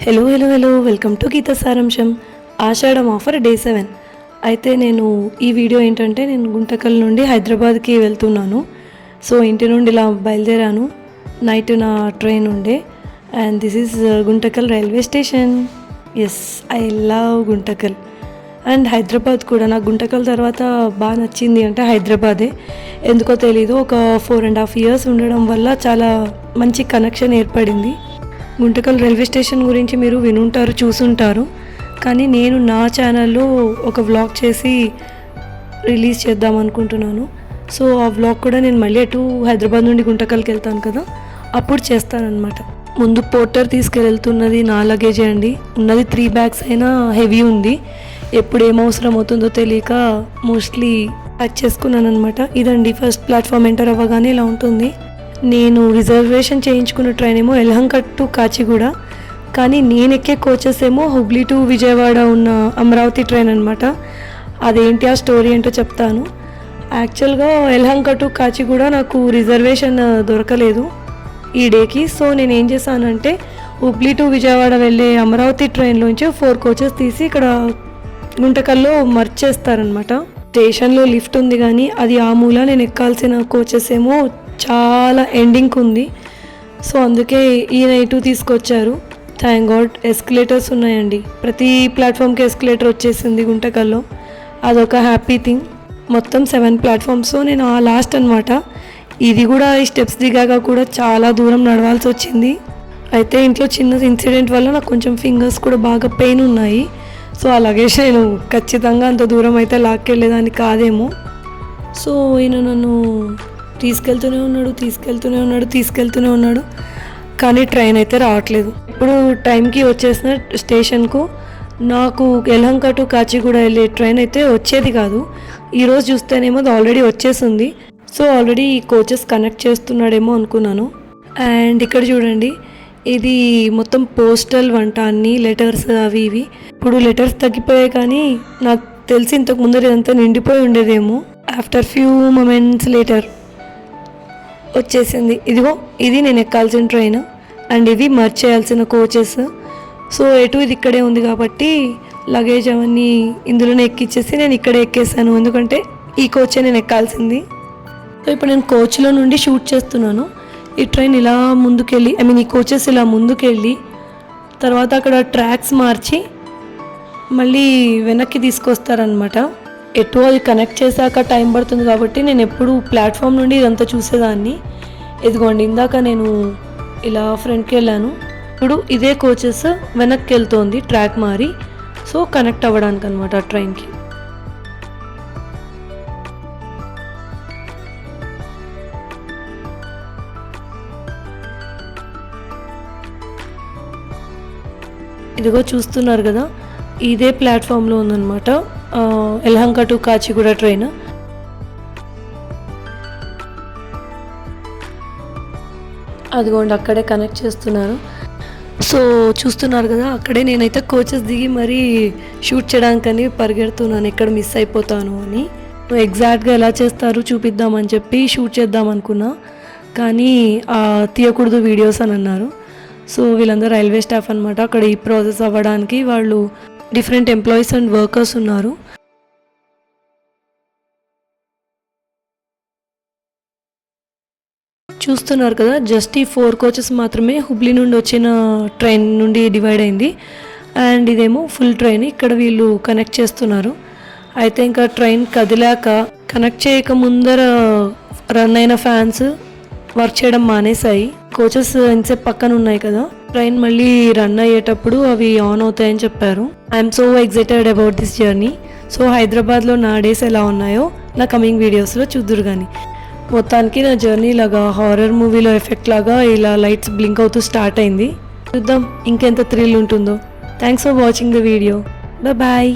Hello hello hello welcome to Gita సారాంశం. Ashadham offer day 7. అయితే నేను ఈ వీడియో ఏంటంటే నేను గుంటకల్ నుండి హైదరాబాద్కి వెళ్తున్నాను. సో ఇంటి నుండి ఇలా బయలుదేరాను. నైట్ నా ట్రైన్ ఉండే and this is Guntakal railway station. Yes, I love Guntakal and Hyderabad కూడా. నాకు గుంటకల్ తర్వాత బాగా నచ్చింది అంటే హైదరాబాదే. ఎందుకో తెలీదు, ఒక 4.5 years ఉండడం వల్ల చాలా మంచి కనెక్షన్ ఏర్పడింది. గుంటకల్ రైల్వే స్టేషన్ గురించి మీరు వినుంటారు, చూసుంటారు. కానీ నేను నా ఛానల్లో ఒక వ్లాగ్ చేసి రిలీజ్ చేద్దాం అనుకుంటున్నాను. సో ఆ వ్లాగ్ కూడా నేను మళ్ళీ హైదరాబాద్ నుండి గుంటకల్కి వెళ్తాను కదా, అప్పుడు చేస్తానన్నమాట. ముందు పోర్టర్ తీసుకెళ్తున్నది నా లగేజే అండి. ఉన్నది 3 bags అయినా హెవీ ఉంది. ఎప్పుడు ఏం అవసరం అవుతుందో తెలియక మోస్ట్లీ ప్యాక్ చేసుకున్నాను అనమాట. ఇదండి ఫస్ట్ ప్లాట్ఫామ్ ఎంటర్ అవ్వగానే ఇలా ఉంటుంది. నేను రిజర్వేషన్ చేయించుకున్న ట్రైన్ ఏమో ఎల్హంకట్ టు కాచిగూడ, కానీ నేను ఎక్కే కోచెస్ ఏమో హుబ్లీ టు విజయవాడ ఉన్న అమరావతి ట్రైన్ అనమాట. అదేంటి ఆ స్టోరీ ఏంటో చెప్తాను. యాక్చువల్గా ఎల్హంకట్ టు కాచిగూడ నాకు రిజర్వేషన్ దొరకలేదు ఈ డేకి. సో నేను ఏం చేశానంటే హుబ్లీ టు విజయవాడ వెళ్ళే అమరావతి ట్రైన్లోంచి 4 coaches తీసి ఇక్కడ గుంటకల్లో మర్చ్ చేస్తారనమాట. స్టేషన్లో లిఫ్ట్ ఉంది కానీ అది ఆ మూల, నేను ఎక్కాల్సిన కోచెస్ ఏమో చాలా ఎండింగ్ ఉంది. సో అందుకే ఈయన ఇటు తీసుకొచ్చారు. థ్యాంక్ గాడ్ ఎస్కలేటర్స్ ఉన్నాయండి. ప్రతి ప్లాట్ఫామ్కి ఎస్కలేటర్ వచ్చేసింది గుంటకల్లో. అదొక హ్యాపీ థింగ్. మొత్తం 7 platforms. నేను ఆ లాస్ట్ అనమాట. ఇది కూడా ఈ స్టెప్స్ దిగాక కూడా చాలా దూరం నడవాల్సి వచ్చింది. అయితే ఇంట్లో చిన్న ఇన్సిడెంట్ వల్ల నాకు కొంచెం ఫింగర్స్ కూడా బాగా పెయిన్ ఉన్నాయి. సో అలాగే నేను ఖచ్చితంగా అంత దూరం అయితే లాక్కెళ్ళేదాన్ని కాదేమో. సో ఈయన నన్ను తీసుకెళ్తూనే ఉన్నాడు కానీ ట్రైన్ అయితే రావట్లేదు. ఇప్పుడు టైంకి వచ్చేసిన స్టేషన్కు. నాకు ఎల్హంకట్ టు కాచిగూడ వెళ్ళే ట్రైన్ అయితే వచ్చేది కాదు. ఈరోజు చూస్తేనేమో అది ఆల్రెడీ వచ్చేసింది. సో ఆల్రెడీ ఈ కోచెస్ కనెక్ట్ చేస్తున్నాడేమో అనుకున్నాను. అండ్ ఇక్కడ చూడండి, ఇది మొత్తం పోస్టల్ వంట, అన్ని లెటర్స్ అవి ఇవి. ఇప్పుడు లెటర్స్ తగ్గిపోయాయి కానీ నాకు తెలిసి ఇంతకు ముందర ఇదంతా నిండిపోయి ఉండేదేమో. ఆఫ్టర్ ఫ్యూ మొమెంట్స్ లేటర్ వచ్చేసింది. ఇదిగో ఇది నేను ఎక్కాల్సిన ట్రైన్ అండ్ ఇవి మర్చ్ చేయాల్సిన కోచెస్. సో ఇది ఇక్కడే ఉంది కాబట్టి లగేజ్ అవన్నీ ఇందులోనే ఎక్కిచ్చేసి నేను ఇక్కడే ఎక్కేసాను. ఎందుకంటే ఈ కోచే నేను ఎక్కాల్సింది. సో ఇప్పుడు నేను కోచ్లో నుండి షూట్ చేస్తున్నాను. ఈ ట్రైన్ ఇలా ముందుకెళ్ళి ఈ కోచెస్ ఇలా ముందుకెళ్ళి తర్వాత అక్కడ ట్రాక్స్ మార్చి మళ్ళీ వెనక్కి తీసుకొస్తారనమాట. అది కనెక్ట్ చేశాక టైం పడుతుంది కాబట్టి నేను ఎప్పుడు ప్లాట్ఫామ్ నుండి ఇదంతా చూసేదాన్ని. ఇదిగోండి, ఇందాక నేను ఇలా ఫ్రంట్కి వెళ్ళాను. ఇప్పుడు ఇదే కోచెస్ వెనక్కి వెళ్తోంది ట్రాక్ మారి. సో కనెక్ట్ అవ్వడానికి అనమాట ట్రైన్కి. ఇదిగో చూస్తున్నారు కదా, ఇదే ప్లాట్ఫామ్లో ఉందన్నమాట ఎల్హంకట్ టు కాచిగూడ ట్రైన్. అదిగోండి అక్కడే కనెక్ట్ చేస్తున్నారు. సో చూస్తున్నారు కదా, అక్కడే నేనైతే కోచెస్ దిగి మరీ షూట్ చేయడానికని పరిగెడుతున్నాను, ఎక్కడ మిస్ అయిపోతాను అని. ఎగ్జాక్ట్గా ఎలా చేస్తారు చూపిద్దామని చెప్పి షూట్ చేద్దాం అనుకున్నా, కానీ తీయకూడదు వీడియోస్ అని అన్నారు. సో వీళ్ళందరూ రైల్వే స్టాఫ్ అనమాట. అక్కడ ఈ ప్రాసెస్ అవ్వడానికి వాళ్ళు డిఫరెంట్ ఎంప్లాయీస్ అండ్ వర్కర్స్ ఉన్నారు. చూస్తున్నారు కదా, జస్ట్ ఈ 4 coaches మాత్రమే హుబ్లీ నుండి వచ్చిన ట్రైన్ నుండి డివైడ్ అయింది. అండ్ ఇదేమో ఫుల్ ట్రైన్. ఇక్కడ వీళ్ళు కనెక్ట్ చేస్తున్నారు. అయితే ఇంకా ట్రైన్ కదిలాక కనెక్ట్ చేయక ముందర రన్ అయిన ఫ్యాన్స్ వర్క్ చేయడం మానేసాయి. కోచెస్ ఎంతసేపు పక్కన ఉన్నాయి కదా, ట్రైన్ మళ్ళీ రన్ అయ్యేటప్పుడు అవి ఆన్ అవుతాయని చెప్పారు. I'm so excited about this journey. So హైదరాబాద్లో నా డేస్ ఎలా ఉన్నాయో నా కమింగ్ వీడియోస్లో చూద్దురు. కానీ మొత్తానికి నా జర్నీ లాగా హారర్ మూవీలో ఎఫెక్ట్ లాగా ఇలా లైట్స్ బ్లింక్ అవుతూ స్టార్ట్ అయింది. చూద్దాం ఇంకెంత థ్రిల్ ఉంటుందో. Thanks for watching the video. Bye.